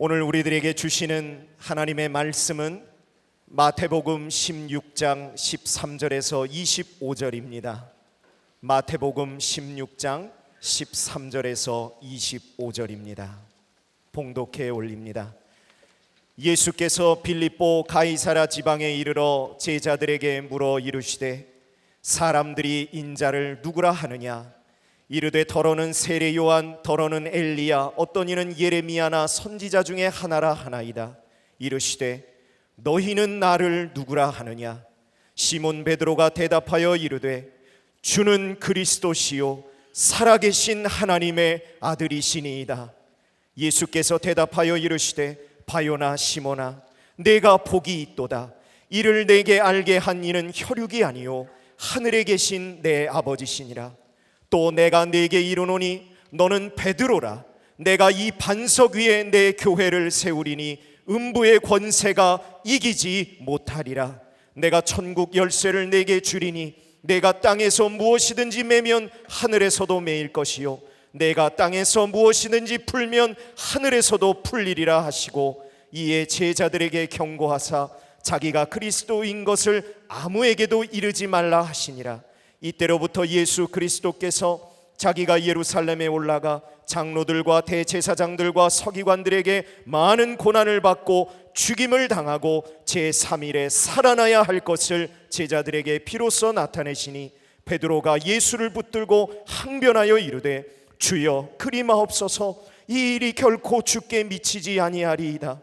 오늘 우리들에게 주시는 하나님의 말씀은 마태복음 16장 13절에서 25절입니다. 마태복음 16장 13절에서 25절입니다. 봉독해 올립니다. 예수께서 빌립보 가이사랴 지방에 이르러 제자들에게 물어 이르시되 사람들이 인자를 누구라 하느냐? 이르되 더러는 세례 요한, 더러는 엘리야, 어떤 이는 예레미야나 선지자 중에 하나라 하나이다. 이르시되 너희는 나를 누구라 하느냐? 시몬 베드로가 대답하여 이르되 주는 그리스도시요 살아계신 하나님의 아들이시니이다. 예수께서 대답하여 이르시되 바요나 시몬아, 내가 복이 있도다. 이를 내게 알게 한 이는 혈육이 아니요 하늘에 계신 내 아버지시니라. 또 내가 네게 이르노니 너는 베드로라. 내가 이 반석 위에 내 교회를 세우리니 음부의 권세가 이기지 못하리라. 내가 천국 열쇠를 네게 주리니 내가 땅에서 무엇이든지 매면 하늘에서도 매일 것이요 내가 땅에서 무엇이든지 풀면 하늘에서도 풀리리라 하시고, 이에 제자들에게 경고하사 자기가 그리스도인 것을 아무에게도 이르지 말라 하시니라. 이때로부터 예수 그리스도께서 자기가 예루살렘에 올라가 장로들과 대제사장들과 서기관들에게 많은 고난을 받고 죽임을 당하고 제3일에 살아나야 할 것을 제자들에게 비로소 나타내시니, 베드로가 예수를 붙들고 항변하여 이르되 주여 그리마옵소서, 이 일이 결코 주께 미치지 아니하리이다.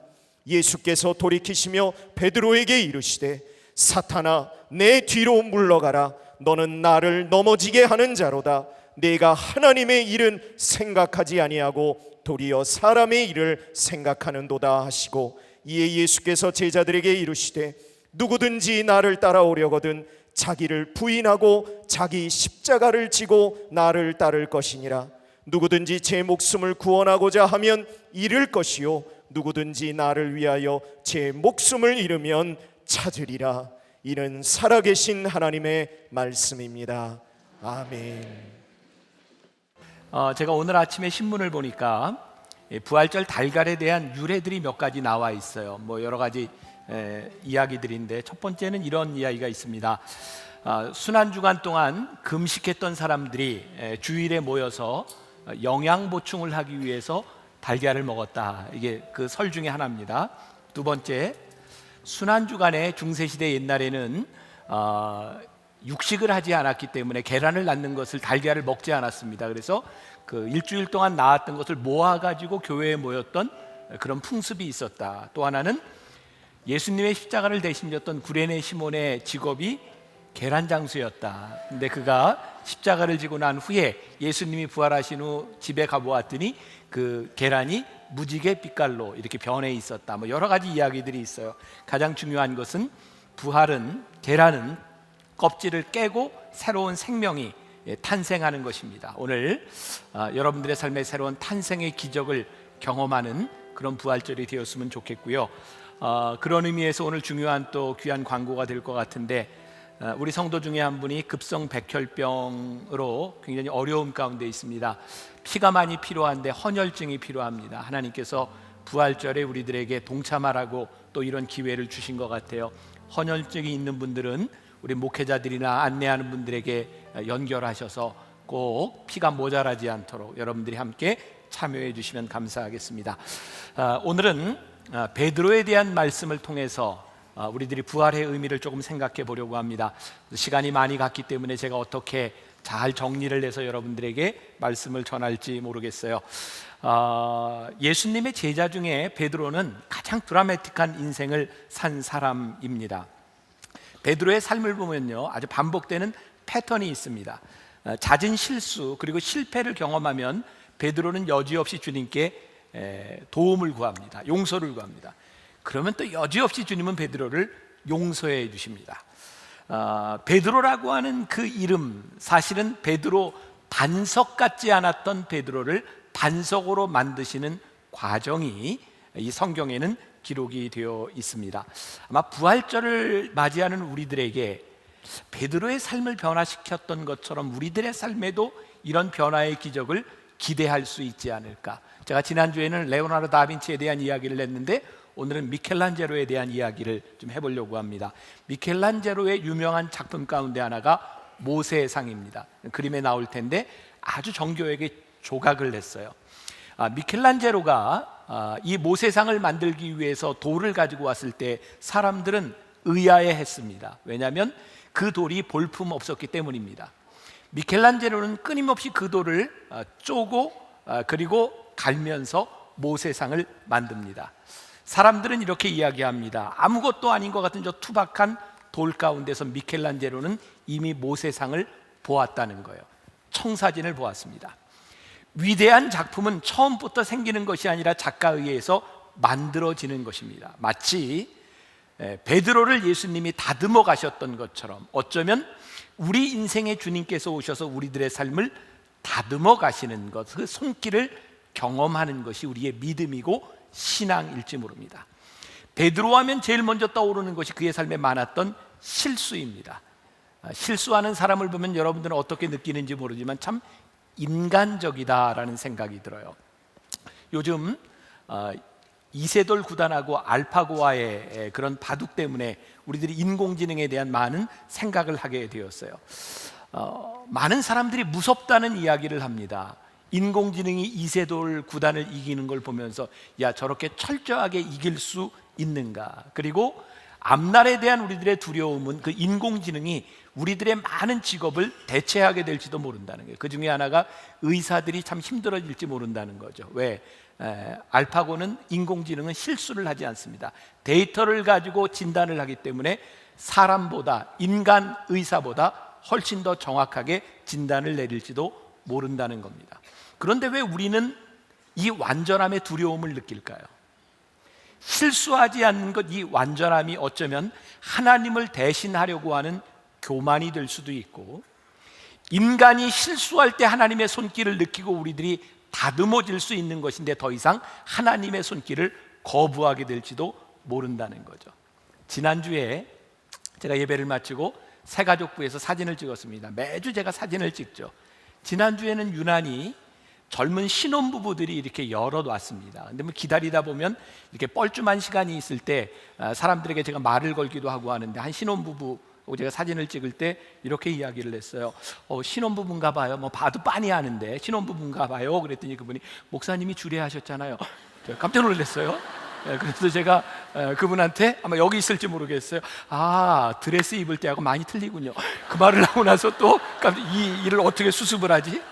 예수께서 돌이키시며 베드로에게 이르시되 사탄아, 내 뒤로 물러가라. 너는 나를 넘어지게 하는 자로다. 내가 하나님의 일은 생각하지 아니하고 도리어 사람의 일을 생각하는도다 하시고, 이에 예수께서 제자들에게 이르시되 누구든지 나를 따라오려거든 자기를 부인하고 자기 십자가를 지고 나를 따를 것이니라. 누구든지 제 목숨을 구원하고자 하면 잃을 것이요 누구든지 나를 위하여 제 목숨을 잃으면 찾으리라. 이는 살아계신 하나님의 말씀입니다. 아멘. 제가 오늘 아침에 신문을 보니까 부활절 달걀에 대한 유래들이 몇 가지 나와 있어요. 여러 가지 이야기들인데, 첫 번째는 이런 이야기가 있습니다. 순환주간 동안 금식했던 사람들이 주일에 모여서 영양 보충을 하기 위해서 달걀을 먹었다. 이게 그 설 중에 하나입니다. 두 번째, 순환주간에 중세시대 옛날에는 육식을 하지 않았기 때문에 계란을 낳는 것을, 달걀을 먹지 않았습니다. 그래서 그 일주일 동안 낳았던 것을 모아가지고 교회에 모였던 그런 풍습이 있었다. 또 하나는 예수님의 십자가를 대신졌던 구레네 시몬의 직업이 계란 장수였다. 근데 그가 십자가를 지고 난 후에 예수님이 부활하신 후 집에 가보았더니 그 계란이 무지개 빛깔로 이렇게 변해 있었다. 여러 가지 이야기들이 있어요. 가장 중요한 것은 부활은, 계란은 껍질을 깨고 새로운 생명이 탄생하는 것입니다. 오늘 여러분들의 삶의 새로운 탄생의 기적을 경험하는 그런 부활절이 되었으면 좋겠고요. 그런 의미에서 오늘 중요한 또 귀한 광고가 될 것 같은데, 우리 성도 중에 한 분이 급성 백혈병으로 굉장히 어려움 가운데 있습니다. 피가 많이 필요한데 헌혈증이 필요합니다. 하나님께서 부활절에 우리들에게 동참하라고 또 이런 기회를 주신 것 같아요. 헌혈증이 있는 분들은 우리 목회자들이나 안내하는 분들에게 연결하셔서 꼭 피가 모자라지 않도록 여러분들이 함께 참여해 주시면 감사하겠습니다. 오늘은 베드로에 대한 말씀을 통해서 우리들이 부활의 의미를 조금 생각해 보려고 합니다. 시간이 많이 갔기 때문에 제가 어떻게 잘 정리를 해서 여러분들에게 말씀을 전할지 모르겠어요. 예수님의 제자 중에 베드로는 가장 드라마틱한 인생을 산 사람입니다. 베드로의 삶을 보면요, 아주 반복되는 패턴이 있습니다. 잦은 실수 그리고 실패를 경험하면 베드로는 여지없이 주님께 도움을 구합니다. 용서를 구합니다. 그러면 또 여지없이 주님은 베드로를 용서해 주십니다. 베드로라고 하는 그 이름, 사실은 베드로, 반석 같지 않았던 베드로를 반석으로 만드시는 과정이 이 성경에는 기록이 되어 있습니다. 아마 부활절을 맞이하는 우리들에게 베드로의 삶을 변화시켰던 것처럼 우리들의 삶에도 이런 변화의 기적을 기대할 수 있지 않을까. 제가 지난주에는 레오나르도 다빈치에 대한 이야기를 했는데 오늘은 미켈란젤로에 대한 이야기를 좀 해보려고 합니다. 미켈란젤로의 유명한 작품 가운데 하나가 모세상입니다. 그림에 나올 텐데 아주 정교하게 조각을 했어요. 미켈란젤로가 이 모세상을 만들기 위해서 돌을 가지고 왔을 때 사람들은 의아해했습니다. 왜냐하면 그 돌이 볼품 없었기 때문입니다. 미켈란젤로는 끊임없이 그 돌을 쪼고 그리고 갈면서 모세상을 만듭니다. 사람들은 이렇게 이야기합니다. 아무것도 아닌 것 같은 저 투박한 돌 가운데서 미켈란젤로는 이미 모세상을 보았다는 거예요. 청사진을 보았습니다. 위대한 작품은 처음부터 생기는 것이 아니라 작가에 의해서 만들어지는 것입니다. 마치 베드로를 예수님이 다듬어 가셨던 것처럼 어쩌면 우리 인생의 주님께서 오셔서 우리들의 삶을 다듬어 가시는 것, 그 손길을 경험하는 것이 우리의 믿음이고 신앙일지 모릅니다. 베드로 하면 제일 먼저 떠오르는 것이 그의 삶에 많았던 실수입니다. 실수하는 사람을 보면 여러분들은 어떻게 느끼는지 모르지만 참 인간적이다라는 생각이 들어요. 요즘 이세돌 구단하고 알파고와의 그런 바둑 때문에 우리들이 인공지능에 대한 많은 생각을 하게 되었어요. 많은 사람들이 무섭다는 이야기를 합니다. 인공지능이 이세돌 구단을 이기는 걸 보면서 야, 저렇게 철저하게 이길 수 있는가. 그리고 앞날에 대한 우리들의 두려움은 그 인공지능이 우리들의 많은 직업을 대체하게 될지도 모른다는 거예요. 그 중에 하나가 의사들이 참 힘들어질지 모른다는 거죠. 왜? 알파고는 인공지능은 실수를 하지 않습니다. 데이터를 가지고 진단을 하기 때문에 사람보다, 인간 의사보다 훨씬 더 정확하게 진단을 내릴지도 모른다는 겁니다. 그런데 왜 우리는 이 완전함의 두려움을 느낄까요? 실수하지 않는 것, 이 완전함이 어쩌면 하나님을 대신하려고 하는 교만이 될 수도 있고, 인간이 실수할 때 하나님의 손길을 느끼고 우리들이 다듬어질 수 있는 것인데 더 이상 하나님의 손길을 거부하게 될지도 모른다는 거죠. 지난주에 제가 예배를 마치고 새가족부에서 사진을 찍었습니다. 매주 제가 사진을 찍죠. 지난주에는 유난히 젊은 신혼부부들이 이렇게 여러 놨습니다. 근데 뭐 기다리다 보면 이렇게 뻘쭘한 시간이 있을 때 사람들에게 제가 말을 걸기도 하고 하는데, 한 신혼부부 제가 사진을 찍을 때 이렇게 이야기를 했어요. 신혼부부인가 봐요. 뭐 봐도 빤히 아는데 신혼부부인가 봐요. 그랬더니 그분이 목사님이 주례하셨잖아요. 제가 깜짝 놀랐어요. 그래서 제가 그분한테, 아마 여기 있을지 모르겠어요. 드레스 입을 때하고 많이 틀리군요. 그 말을 하고 나서 또 이 일을 어떻게 수습을 하지?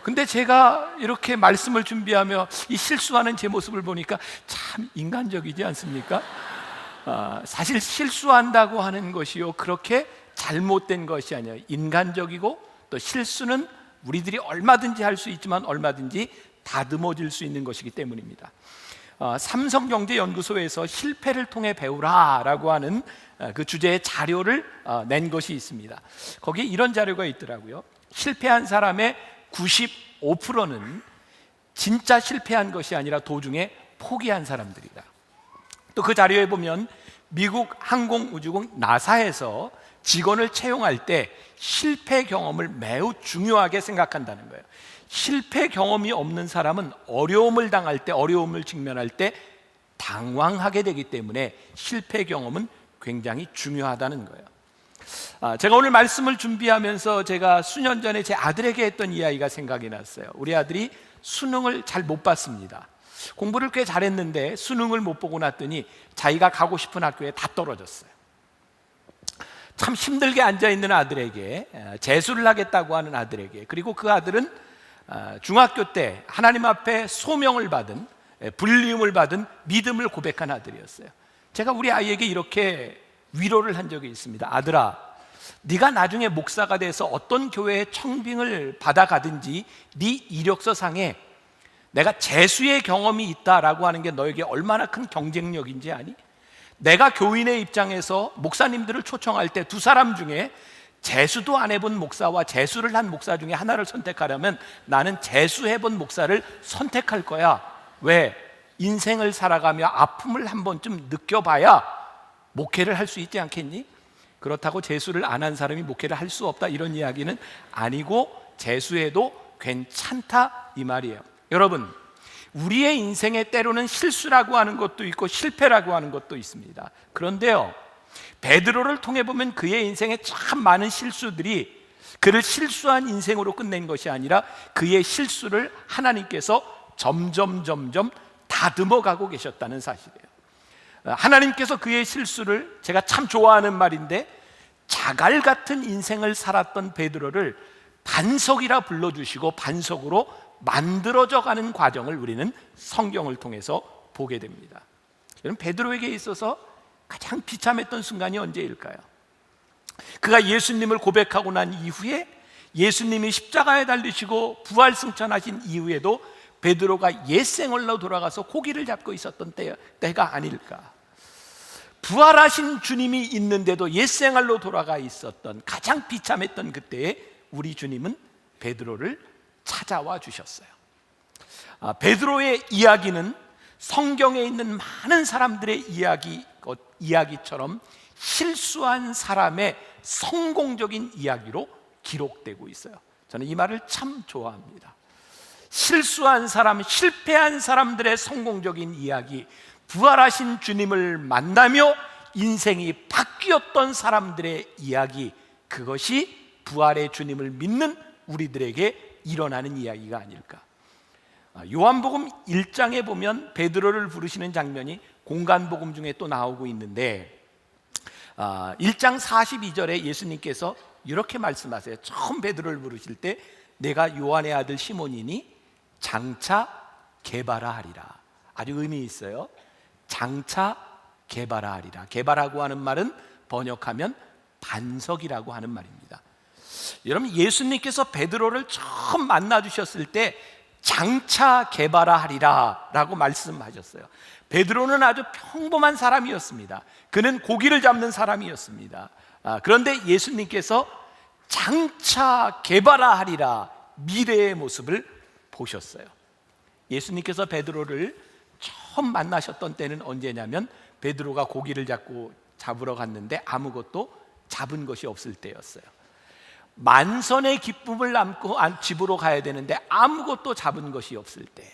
근데 제가 이렇게 말씀을 준비하며 이 실수하는 제 모습을 보니까 참 인간적이지 않습니까? 사실 실수한다고 하는 것이요, 그렇게 잘못된 것이 아니에요. 인간적이고, 또 실수는 우리들이 얼마든지 할 수 있지만 얼마든지 다듬어질 수 있는 것이기 때문입니다. 삼성경제연구소에서 실패를 통해 배우라라고 하는 그 주제의 자료를 낸 것이 있습니다. 거기에 이런 자료가 있더라고요. 실패한 사람의 95%는 진짜 실패한 것이 아니라 도중에 포기한 사람들이다. 또 그 자료에 보면 미국 항공우주국 나사에서 직원을 채용할 때 실패 경험을 매우 중요하게 생각한다는 거예요. 실패 경험이 없는 사람은 어려움을 당할 때, 어려움을 직면할 때 당황하게 되기 때문에 실패 경험은 굉장히 중요하다는 거예요. 제가 오늘 말씀을 준비하면서 제가 수년 전에 제 아들에게 했던 이야기가 생각이 났어요. 우리 아들이 수능을 잘 못 봤습니다. 공부를 꽤 잘했는데 수능을 못 보고 났더니 자기가 가고 싶은 학교에 다 떨어졌어요. 참 힘들게 앉아있는 아들에게, 재수를 하겠다고 하는 아들에게, 그리고 그 아들은 중학교 때 하나님 앞에 소명을 받은, 불리움을 받은 믿음을 고백한 아들이었어요. 제가 우리 아이에게 이렇게 위로를 한 적이 있습니다. 아들아, 네가 나중에 목사가 돼서 어떤 교회의 청빙을 받아가든지 네 이력서 상에 내가 재수의 경험이 있다라고 하는 게 너에게 얼마나 큰 경쟁력인지 아니? 내가 교인의 입장에서 목사님들을 초청할 때 두 사람 중에 재수도 안 해본 목사와 재수를 한 목사 중에 하나를 선택하려면 나는 재수해본 목사를 선택할 거야. 왜? 인생을 살아가며 아픔을 한 번쯤 느껴봐야 목회를 할 수 있지 않겠니? 그렇다고 재수를 안 한 사람이 목회를 할 수 없다, 이런 이야기는 아니고, 재수해도 괜찮다 이 말이에요. 여러분, 우리의 인생에 때로는 실수라고 하는 것도 있고 실패라고 하는 것도 있습니다. 그런데요, 베드로를 통해 보면 그의 인생에 참 많은 실수들이 그를 실수한 인생으로 끝낸 것이 아니라 그의 실수를 하나님께서 점점 다듬어가고 계셨다는 사실이에요. 하나님께서 그의 실수를, 제가 참 좋아하는 말인데, 자갈 같은 인생을 살았던 베드로를 반석이라 불러주시고 반석으로 만들어져 가는 과정을 우리는 성경을 통해서 보게 됩니다. 여러분, 베드로에게 있어서 가장 비참했던 순간이 언제일까요? 그가 예수님을 고백하고 난 이후에, 예수님이 십자가에 달리시고 부활 승천하신 이후에도 베드로가 옛생활로 돌아가서 고기를 잡고 있었던 때가 아닐까. 부활하신 주님이 있는데도 옛생활로 돌아가 있었던 가장 비참했던 그때에 우리 주님은 베드로를 찾아와 주셨어요. 베드로의 이야기는 성경에 있는 많은 사람들의 이야기처럼 실수한 사람의 성공적인 이야기로 기록되고 있어요. 저는 이 말을 참 좋아합니다. 실수한 사람, 실패한 사람들의 성공적인 이야기, 부활하신 주님을 만나며 인생이 바뀌었던 사람들의 이야기, 그것이 부활의 주님을 믿는 우리들에게 일어나는 이야기가 아닐까. 요한복음 1장에 보면 베드로를 부르시는 장면이 공간복음 중에 또 나오고 있는데, 1장 42절에 예수님께서 이렇게 말씀하세요. 처음 베드로를 부르실 때, 내가 요한의 아들 시몬이니 장차 게바라 하리라. 아주 의미 있어요. 장차 게바라 하리라. 게바라고 하는 말은 번역하면 반석이라고 하는 말입니다. 여러분, 예수님께서 베드로를 처음 만나 주셨을 때 장차 게바라 하리라 라고 말씀하셨어요. 베드로는 아주 평범한 사람이었습니다. 그는 고기를 잡는 사람이었습니다. 그런데 예수님께서 장차 게바라 하리라, 미래의 모습을 보셨어요. 예수님께서 베드로를 처음 만나셨던 때는 언제냐면, 베드로가 고기를 잡으러 갔는데 아무것도 잡은 것이 없을 때였어요. 만선의 기쁨을 안고 집으로 가야 되는데 아무것도 잡은 것이 없을 때.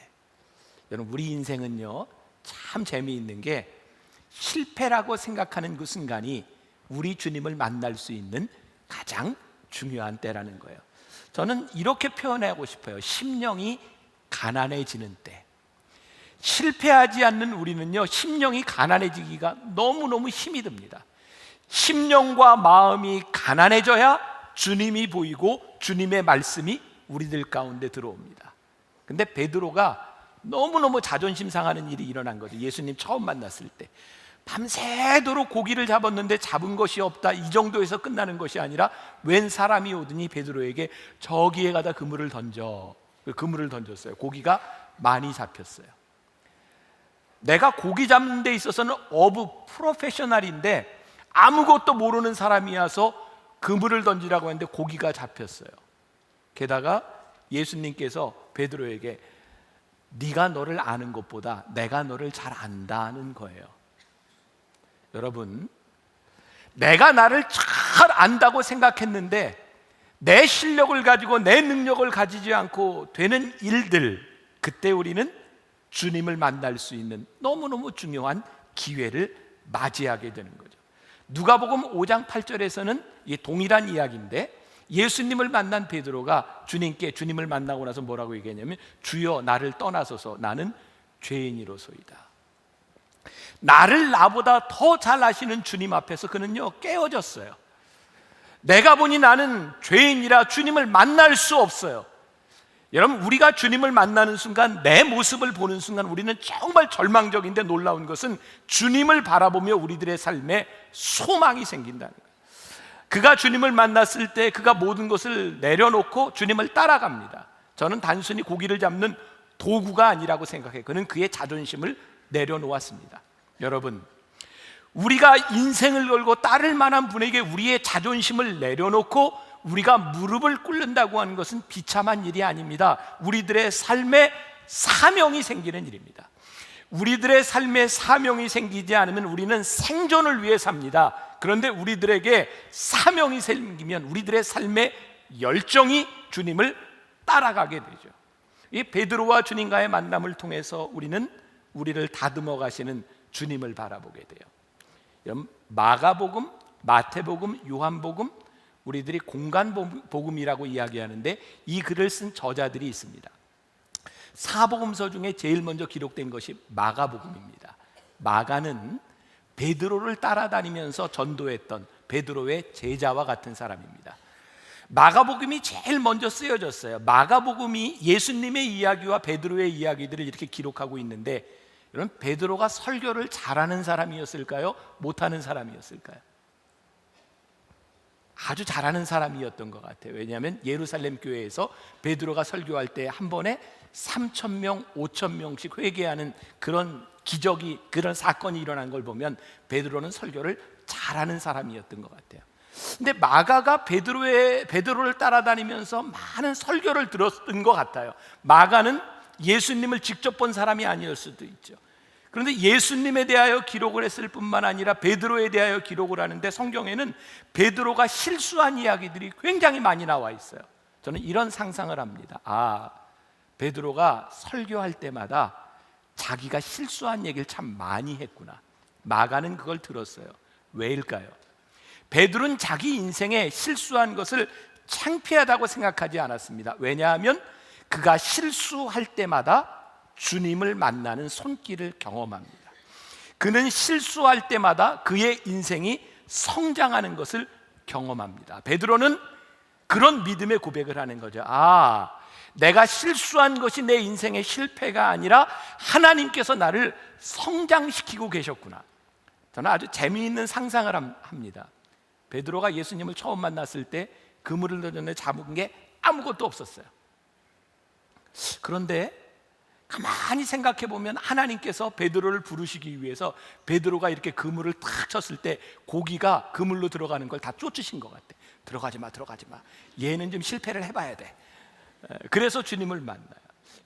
여러분, 우리 인생은요 참 재미있는 게, 실패라고 생각하는 그 순간이 우리 주님을 만날 수 있는 가장 중요한 때라는 거예요. 저는 이렇게 표현하고 싶어요. 심령이 가난해지는 때. 실패하지 않는 우리는요, 심령이 가난해지기가 너무너무 힘이 듭니다. 심령과 마음이 가난해져야 주님이 보이고 주님의 말씀이 우리들 가운데 들어옵니다. 근데 베드로가 너무너무 자존심 상하는 일이 일어난 거죠. 예수님 처음 만났을 때 밤새도록 고기를 잡았는데 잡은 것이 없다, 이 정도에서 끝나는 것이 아니라 웬 사람이 오더니 베드로에게 저기에 가다 그물을 던져. 그물을 던졌어요. 고기가 많이 잡혔어요. 내가 고기 잡는 데 있어서는 어부 프로페셔널인데 아무것도 모르는 사람이어서 그물을 던지라고 했는데 고기가 잡혔어요. 게다가 예수님께서 베드로에게 네가 너를 아는 것보다 내가 너를 잘 안다는 거예요. 여러분, 내가 나를 잘 안다고 생각했는데 내 실력을 가지고 내 능력을 가지지 않고 되는 일들, 그때 우리는 주님을 만날 수 있는 너무너무 중요한 기회를 맞이하게 되는 거죠. 누가복음 5장 8절에서는 이 동일한 이야기인데, 예수님을 만난 베드로가 주님을 만나고 나서 뭐라고 얘기했냐면, 주여 나를 떠나소서, 나는 죄인이로소이다. 나를 나보다 더 잘 아시는 주님 앞에서 그는요 깨어졌어요. 내가 보니 나는 죄인이라 주님을 만날 수 없어요. 여러분, 우리가 주님을 만나는 순간, 내 모습을 보는 순간 우리는 정말 절망적인데 놀라운 것은 주님을 바라보며 우리들의 삶에 소망이 생긴다는 거예요. 그가 주님을 만났을 때 그가 모든 것을 내려놓고 주님을 따라갑니다. 저는 단순히 고기를 잡는 도구가 아니라고 생각해요. 그는 그의 자존심을 내려놓았습니다. 여러분, 우리가 인생을 걸고 따를 만한 분에게 우리의 자존심을 내려놓고 우리가 무릎을 꿇는다고 하는 것은 비참한 일이 아닙니다. 우리들의 삶에 사명이 생기는 일입니다. 우리들의 삶에 사명이 생기지 않으면 우리는 생존을 위해 삽니다. 그런데 우리들에게 사명이 생기면 우리들의 삶의 열정이 주님을 따라가게 되죠. 이 베드로와 주님과의 만남을 통해서 우리는 우리를 다듬어 가시는 주님을 바라보게 돼요. 여러분, 마가복음, 마태복음, 요한복음, 우리들이 공간 복음이라고 이야기하는데 이 글을 쓴 저자들이 있습니다. 사복음서 중에 제일 먼저 기록된 것이 마가복음입니다. 마가는 베드로를 따라다니면서 전도했던 베드로의 제자와 같은 사람입니다. 마가복음이 제일 먼저 쓰여졌어요. 마가복음이 예수님의 이야기와 베드로의 이야기들을 이렇게 기록하고 있는데, 여러분, 베드로가 설교를 잘하는 사람이었을까요? 못하는 사람이었을까요? 아주 잘하는 사람이었던 것 같아요. 왜냐하면 예루살렘 교회에서 베드로가 설교할 때 한 번에 3,000명, 5,000명씩 회개하는 그런 기적이, 그런 사건이 일어난 걸 보면 베드로는 설교를 잘하는 사람이었던 것 같아요. 근데 마가가 베드로를 따라다니면서 많은 설교를 들었던 것 같아요. 마가는 예수님을 직접 본 사람이 아니었을 수도 있죠. 그런데 예수님에 대하여 기록을 했을 뿐만 아니라 베드로에 대하여 기록을 하는데, 성경에는 베드로가 실수한 이야기들이 굉장히 많이 나와 있어요. 저는 이런 상상을 합니다. 베드로가 설교할 때마다 자기가 실수한 얘기를 참 많이 했구나. 마가는 그걸 들었어요. 왜일까요? 베드로는 자기 인생에 실수한 것을 창피하다고 생각하지 않았습니다. 왜냐하면 그가 실수할 때마다 주님을 만나는 손길을 경험합니다. 그는 실수할 때마다 그의 인생이 성장하는 것을 경험합니다. 베드로는 그런 믿음의 고백을 하는 거죠. 내가 실수한 것이 내 인생의 실패가 아니라 하나님께서 나를 성장시키고 계셨구나. 저는 아주 재미있는 상상을 합니다. 베드로가 예수님을 처음 만났을 때 그물을 던졌는데 잡은 게 아무것도 없었어요. 그런데 가만히 생각해 보면 하나님께서 베드로를 부르시기 위해서 베드로가 이렇게 그물을 탁 쳤을 때 고기가 그물로 들어가는 걸 다 쫓으신 것 같아. 들어가지 마. 얘는 좀 실패를 해봐야 돼. 그래서 주님을 만나요.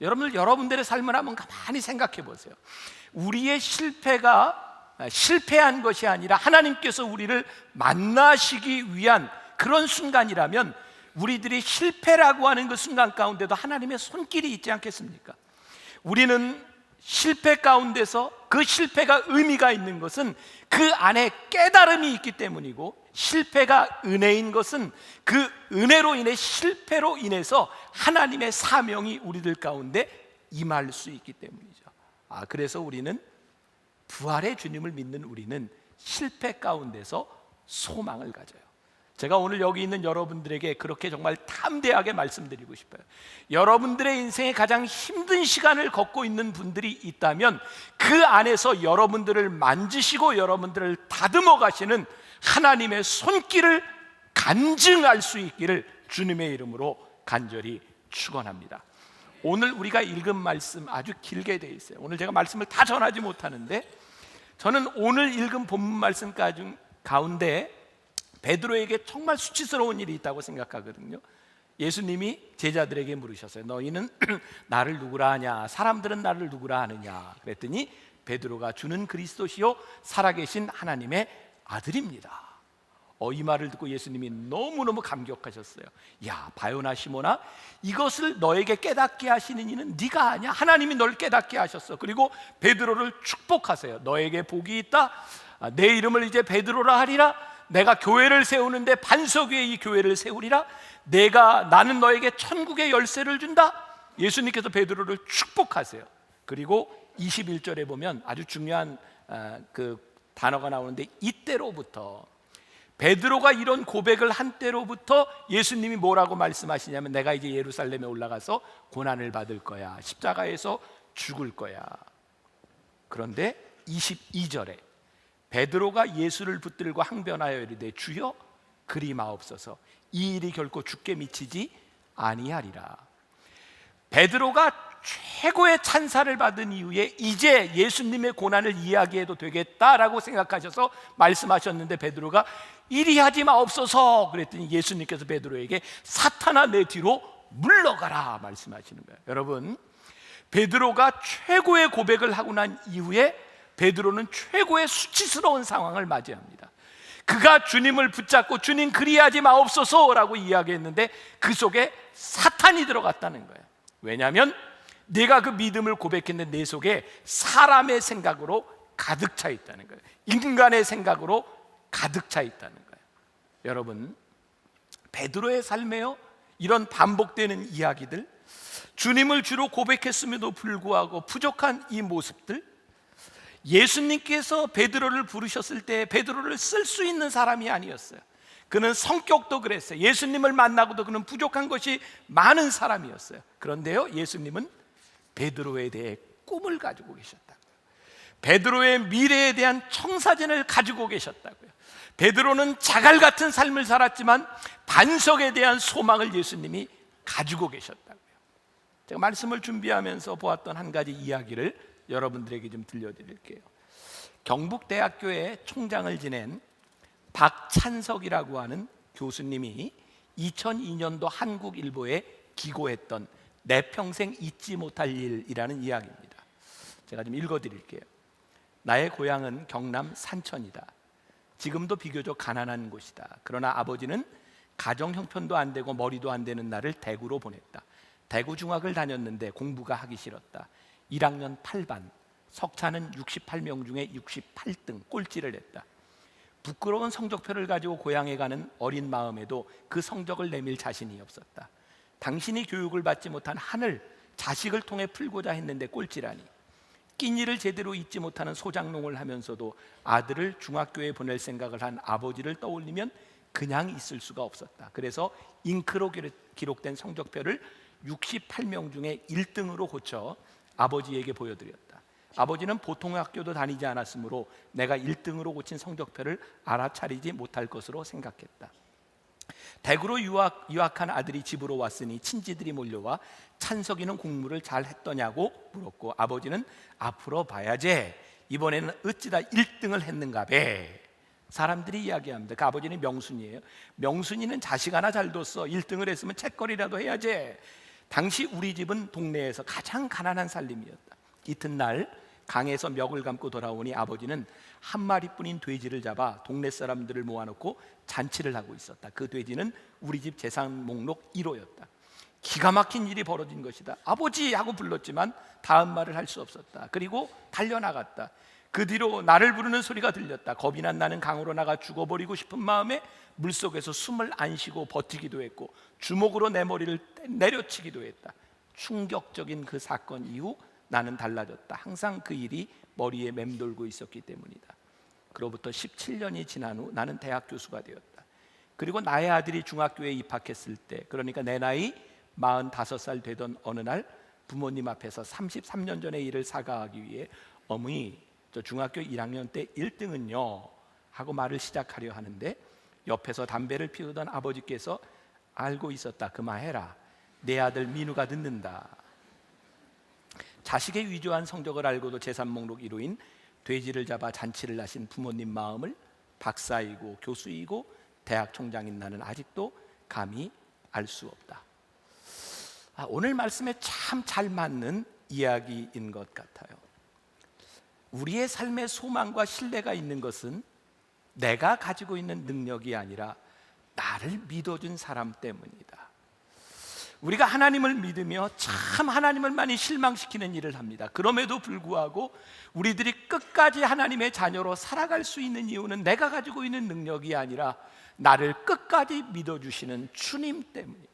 여러분들의 삶을 한번 가만히 생각해 보세요. 우리의 실패가 실패한 것이 아니라 하나님께서 우리를 만나시기 위한 그런 순간이라면, 우리들이 실패라고 하는 그 순간 가운데도 하나님의 손길이 있지 않겠습니까? 우리는 실패 가운데서 그 실패가 의미가 있는 것은 그 안에 깨달음이 있기 때문이고, 실패가 은혜인 것은 그 은혜로 인해, 실패로 인해서 하나님의 사명이 우리들 가운데 임할 수 있기 때문이죠. 그래서 우리는, 부활의 주님을 믿는 우리는 실패 가운데서 소망을 가져요. 제가 오늘 여기 있는 여러분들에게 그렇게 정말 담대하게 말씀드리고 싶어요. 여러분들의 인생에 가장 힘든 시간을 겪고 있는 분들이 있다면 그 안에서 여러분들을 만지시고 여러분들을 다듬어 가시는 하나님의 손길을 간증할 수 있기를 주님의 이름으로 간절히 축원합니다. 오늘 우리가 읽은 말씀 아주 길게 되어 있어요. 오늘 제가 말씀을 다 전하지 못하는데, 저는 오늘 읽은 본문 말씀 가운데 베드로에게 정말 수치스러운 일이 있다고 생각하거든요. 예수님이 제자들에게 물으셨어요. 너희는 나를 누구라 하냐? 사람들은 나를 누구라 하느냐? 그랬더니 베드로가 주는 그리스도시요 살아계신 하나님의 아들입니다. 이 말을 듣고 예수님이 너무너무 감격하셨어요. 야, 바요나 시몬아, 이것을 너에게 깨닫게 하시는 이는 네가 아니야. 하나님이 널 깨닫게 하셨어. 그리고 베드로를 축복하세요. 너에게 복이 있다. 내 이름을 이제 베드로라 하리라. 내가 교회를 세우는데 반석 위에 이 교회를 세우리라. 나는 너에게 천국의 열쇠를 준다. 예수님께서 베드로를 축복하세요. 그리고 21절에 보면 아주 중요한 그 단어가 나오는데, 이때로부터, 베드로가 이런 고백을 한 때로부터 예수님이 뭐라고 말씀하시냐면, 내가 이제 예루살렘에 올라가서 고난을 받을 거야. 십자가에서 죽을 거야. 그런데 22절에 베드로가 예수를 붙들고 항변하여 이르되 주여 그리 마옵소서, 이 일이 결코 주께 미치지 아니하리라. 베드로가 최고의 찬사를 받은 이후에 이제 예수님의 고난을 이야기해도 되겠다라고 생각하셔서 말씀하셨는데, 베드로가 이리 하지 마옵소서 그랬더니 예수님께서 베드로에게 사탄아 내 뒤로 물러가라 말씀하시는 거예요. 여러분, 베드로가 최고의 고백을 하고 난 이후에 베드로는 최고의 수치스러운 상황을 맞이합니다. 그가 주님을 붙잡고 주님 그리하지 마옵소서라고 이야기했는데 그 속에 사탄이 들어갔다는 거예요. 왜냐하면 내가 그 믿음을 고백했는데 내 속에 사람의 생각으로 가득 차 있다는 거예요. 인간의 생각으로 가득 차 있다는 거예요. 여러분, 베드로의 삶에요 이런 반복되는 이야기들, 주님을 주로 고백했음에도 불구하고 부족한 이 모습들, 예수님께서 베드로를 부르셨을 때 베드로를 쓸 수 있는 사람이 아니었어요. 그는 성격도 그랬어요. 예수님을 만나고도 그는 부족한 것이 많은 사람이었어요. 그런데요, 예수님은 베드로에 대해 꿈을 가지고 계셨다고요. 베드로의 미래에 대한 청사진을 가지고 계셨다고요. 베드로는 자갈 같은 삶을 살았지만 반석에 대한 소망을 예수님이 가지고 계셨다고요. 제가 말씀을 준비하면서 보았던 한 가지 이야기를 여러분들에게 좀 들려드릴게요. 경북대학교의 총장을 지낸 박찬석이라고 하는 교수님이 2002년도 한국일보에 기고했던 내 평생 잊지 못할 일이라는 이야기입니다. 제가 좀 읽어드릴게요. 나의 고향은 경남 산천이다. 지금도 비교적 가난한 곳이다. 그러나 아버지는 가정 형편도 안 되고 머리도 안 되는 나를 대구로 보냈다. 대구 중학을 다녔는데 공부가 하기 싫었다. 1학년 8반, 석차는 68명 중에 68등 꼴찌를 했다. 부끄러운 성적표를 가지고 고향에 가는 어린 마음에도 그 성적을 내밀 자신이 없었다. 당신이 교육을 받지 못한 하늘, 자식을 통해 풀고자 했는데 꼴찌라니. 끼니를 제대로 잊지 못하는 소장농을 하면서도 아들을 중학교에 보낼 생각을 한 아버지를 떠올리면 그냥 있을 수가 없었다. 그래서 잉크로 기록된 성적표를 68명 중에 1등으로 고쳐 아버지에게 보여드렸다. 아버지는 보통 학교도 다니지 않았으므로 내가 1등으로 고친 성적표를 알아차리지 못할 것으로 생각했다. 대구로 유학한 아들이 집으로 왔으니 친지들이 몰려와 찬석이는 공부를 잘 했더냐고 물었고 아버지는 앞으로 봐야지 이번에는 어찌다 1등을 했는가 배. 사람들이 이야기합니다. 그 아버지는 명순이에요. 명순이는 자식 하나 잘 뒀어. 1등을 했으면 책거리라도 해야지. 당시 우리 집은 동네에서 가장 가난한 살림이었다. 이튿날 강에서 멱을 감고 돌아오니 아버지는 한 마리뿐인 돼지를 잡아 동네 사람들을 모아놓고 잔치를 하고 있었다. 그 돼지는 우리 집 재산 목록 1호였다. 기가 막힌 일이 벌어진 것이다. 아버지 하고 불렀지만 다음 말을 할 수 없었다. 그리고 달려나갔다. 그 뒤로 나를 부르는 소리가 들렸다. 겁이 난 나는 강으로 나가 죽어버리고 싶은 마음에 물속에서 숨을 안 쉬고 버티기도 했고 주먹으로 내 머리를 내려치기도 했다. 충격적인 그 사건 이후 나는 달라졌다. 항상 그 일이 머리에 맴돌고 있었기 때문이다. 그로부터 17년이 지난 후 나는 대학 교수가 되었다. 그리고 나의 아들이 중학교에 입학했을 때, 그러니까 내 나이 45살 되던 어느 날 부모님 앞에서 33년 전의 일을 사과하기 위해 어머니 저 중학교 1학년 때 1등은요 하고 말을 시작하려 하는데 옆에서 담배를 피우던 아버지께서 알고 있었다. 그만해라. 내 아들 민우가 듣는다. 자식의 위조한 성적을 알고도 재산 목록 1호인 돼지를 잡아 잔치를 하신 부모님 마음을 박사이고 교수이고 대학 총장인 나는 아직도 감히 알 수 없다. 오늘 말씀에 참 잘 맞는 이야기인 것 같아요. 우리의 삶의 소망과 신뢰가 있는 것은 내가 가지고 있는 능력이 아니라 나를 믿어준 사람 때문이다. 우리가 하나님을 믿으며 참 하나님을 많이 실망시키는 일을 합니다. 그럼에도 불구하고 우리들이 끝까지 하나님의 자녀로 살아갈 수 있는 이유는 내가 가지고 있는 능력이 아니라 나를 끝까지 믿어주시는 주님 때문이다.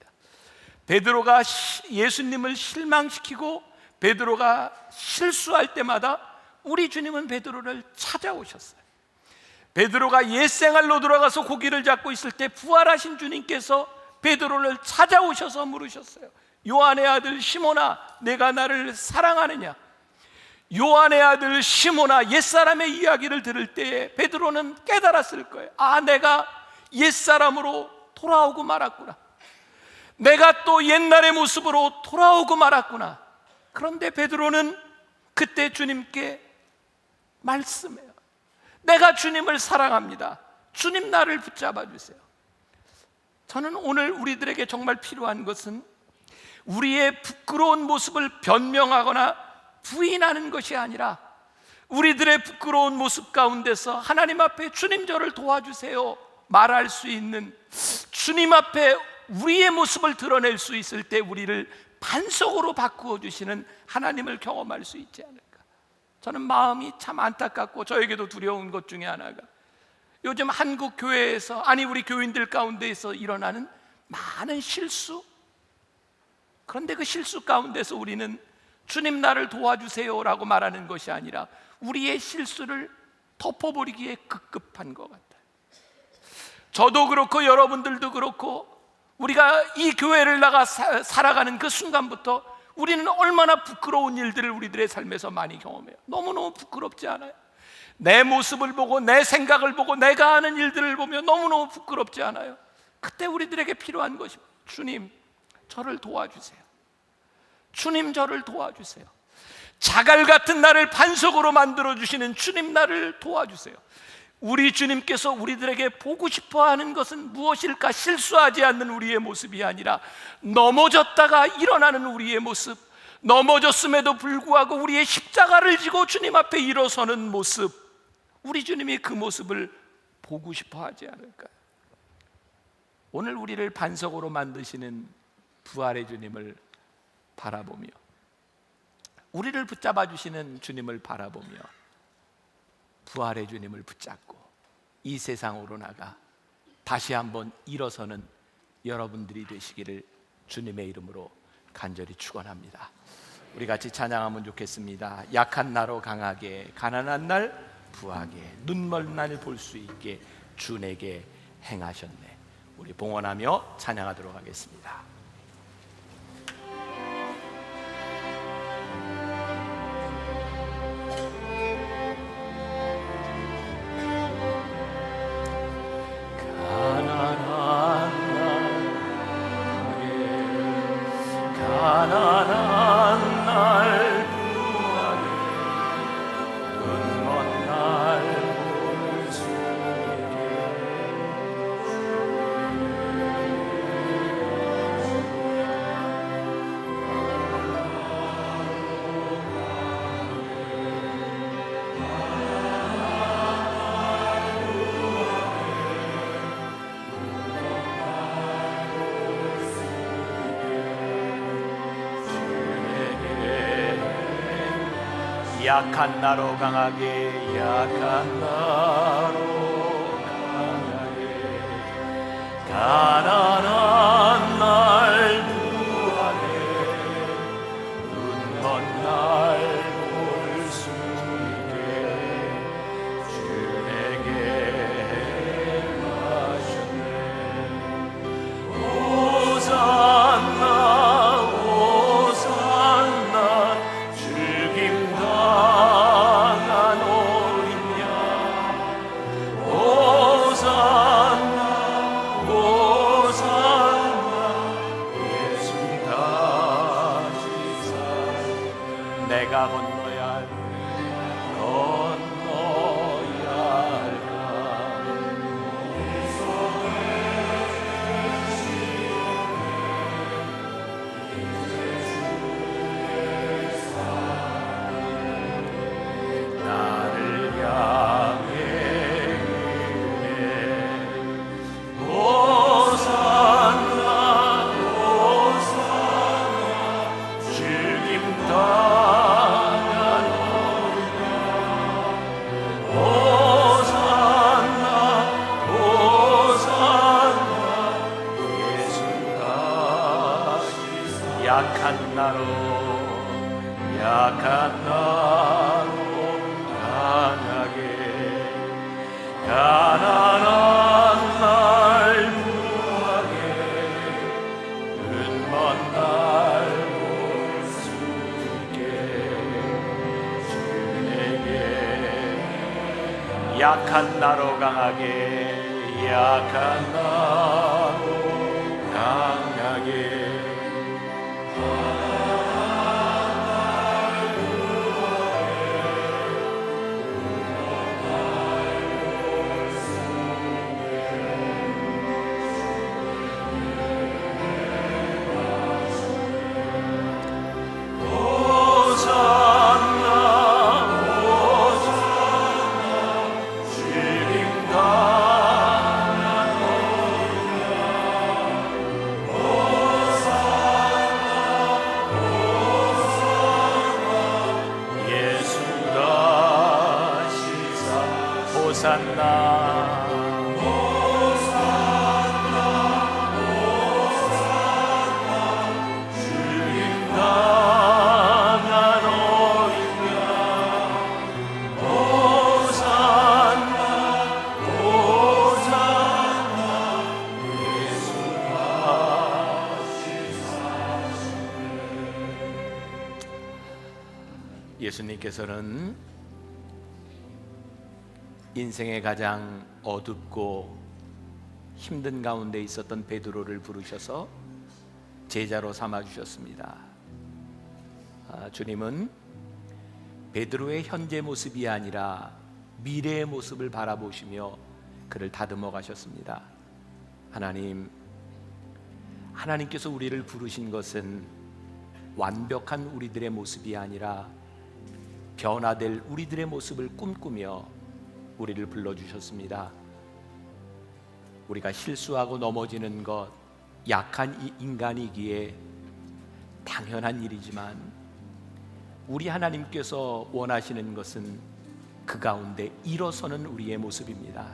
베드로가 예수님을 실망시키고 베드로가 실수할 때마다 우리 주님은 베드로를 찾아오셨어요. 베드로가 옛생활로 돌아가서 고기를 잡고 있을 때 부활하신 주님께서 베드로를 찾아오셔서 물으셨어요. 요한의 아들 시몬아, 내가 나를 사랑하느냐? 요한의 아들 시몬아, 옛사람의 이야기를 들을 때에 베드로는 깨달았을 거예요. 내가 옛사람으로 돌아오고 말았구나. 내가 또 옛날의 모습으로 돌아오고 말았구나. 그런데 베드로는 그때 주님께 말씀해요. 내가 주님을 사랑합니다. 주님 나를 붙잡아 주세요. 저는 오늘 우리들에게 정말 필요한 것은 우리의 부끄러운 모습을 변명하거나 부인하는 것이 아니라 우리들의 부끄러운 모습 가운데서 하나님 앞에 주님 저를 도와주세요 말할 수 있는, 주님 앞에 우리의 모습을 드러낼 수 있을 때 우리를 반석으로 바꾸어 주시는 하나님을 경험할 수 있지 않을까. 저는 마음이 참 안타깝고 저에게도 두려운 것 중에 하나가 요즘 한국 교회에서, 아니 우리 교인들 가운데에서 일어나는 많은 실수. 그런데 그 실수 가운데서 우리는 주님 나를 도와주세요라고 말하는 것이 아니라 우리의 실수를 덮어버리기에 급급한 것 같아요. 저도 그렇고 여러분들도 그렇고 우리가 이 교회를 나가 살아가는 그 순간부터 우리는 얼마나 부끄러운 일들을 우리들의 삶에서 많이 경험해요. 너무너무 부끄럽지 않아요? 내 모습을 보고 내 생각을 보고 내가 하는 일들을 보면 너무너무 부끄럽지 않아요? 그때 우리들에게 필요한 것이 주님 저를 도와주세요. 주님 저를 도와주세요. 자갈 같은 나를 반석으로 만들어주시는 주님 나를 도와주세요. 우리 주님께서 우리들에게 보고 싶어하는 것은 무엇일까? 실수하지 않는 우리의 모습이 아니라 넘어졌다가 일어나는 우리의 모습, 넘어졌음에도 불구하고 우리의 십자가를 지고 주님 앞에 일어서는 모습, 우리 주님이 그 모습을 보고 싶어하지 않을까요? 오늘 우리를 반석으로 만드시는 부활의 주님을 바라보며, 우리를 붙잡아 주시는 주님을 바라보며 부활의 주님을 붙잡고 이 세상으로 나가 다시 한번 일어서는 여러분들이 되시기를 주님의 이름으로 간절히 축원합니다. 우리 같이 찬양하면 좋겠습니다. 약한 나로 강하게, 가난한 날 부하게, 눈먼 날 볼 수 있게 주 내게 행하셨네. 우리 봉헌하며 찬양하도록 하겠습니다. 가난한 날 구하네, 눈먼 날 볼 수 약한 나로 강하게, 약한 나로 강하게, 가난한 날 구하네, 눈먼 날 볼 수 있게 주 내게 행하셨네. 호산나 호산나 죽임 당한 어린 양, 호산나 호산나 예수 다시 살. 내가 건너야 할 건너야 할까. 나를 향해 호산나 호산나 죽임 당한 어린 양, 호산나 호산나 예수 다시 약한 나로 약한 나로 강하게, 가난한 날 구하게, 눈먼 날 볼 수 있게 주 내게. 약한 나로 강하게, 약한 나로 강하게, 호산나 호산나 호산나 주님 강한 어린 양 호산나 예수님께서는 인생의 가장 어둡고 힘든 가운데 있었던 베드로를 부르셔서 제자로 삼아 주셨습니다. 주님은 베드로의 현재 모습이 아니라 미래의 모습을 바라보시며 그를 다듬어 가셨습니다. 하나님께서 우리를 부르신 것은 완벽한 우리들의 모습이 아니라 변화될 우리들의 모습을 꿈꾸며 우리를 불러주셨습니다. 우리가 실수하고 넘어지는 것, 약한 이 인간이기에 당연한 일이지만 우리 하나님께서 원하시는 것은 그 가운데 일어서는 우리의 모습입니다.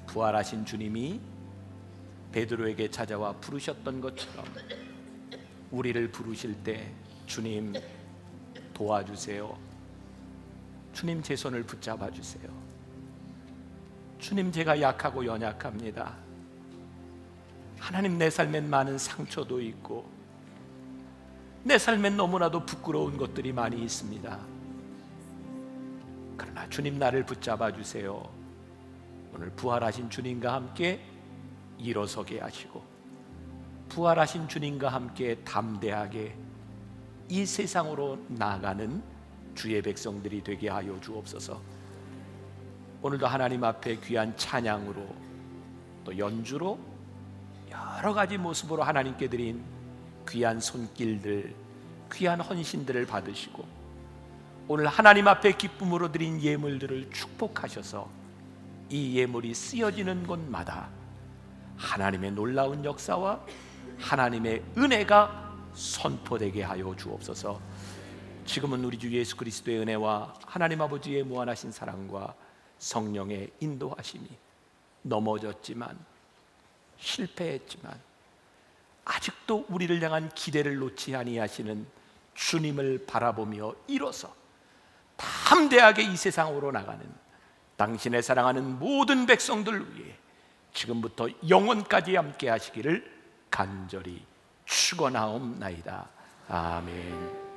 부활하신 주님이 베드로에게 찾아와 부르셨던 것처럼 우리를 부르실 때 주님 도와주세요. 주님 제 손을 붙잡아 주세요. 주님 제가 약하고 연약합니다. 하나님 내 삶엔 많은 상처도 있고 내 삶엔 너무나도 부끄러운 것들이 많이 있습니다. 그러나 주님 나를 붙잡아 주세요. 오늘 부활하신 주님과 함께 일어서게 하시고 부활하신 주님과 함께 담대하게 이 세상으로 나아가는 주의 백성들이 되게 하여 주옵소서. 오늘도 하나님 앞에 귀한 찬양으로 또 연주로 여러 가지 모습으로 하나님께 드린 귀한 손길들, 귀한 헌신들을 받으시고 오늘 하나님 앞에 기쁨으로 드린 예물들을 축복하셔서 이 예물이 쓰여지는 곳마다 하나님의 놀라운 역사와 하나님의 은혜가 선포되게 하여 주옵소서. 지금은 우리 주 예수 그리스도의 은혜와 하나님 아버지의 무한하신 사랑과 성령의 인도하심이 넘어졌지만 실패했지만 아직도 우리를 향한 기대를 놓지 아니하시는 주님을 바라보며 일어서 담대하게 이 세상으로 나가는 당신의 사랑하는 모든 백성들 위해 지금부터 영원까지 함께 하시기를 간절히 축원하옵나이다. 아멘.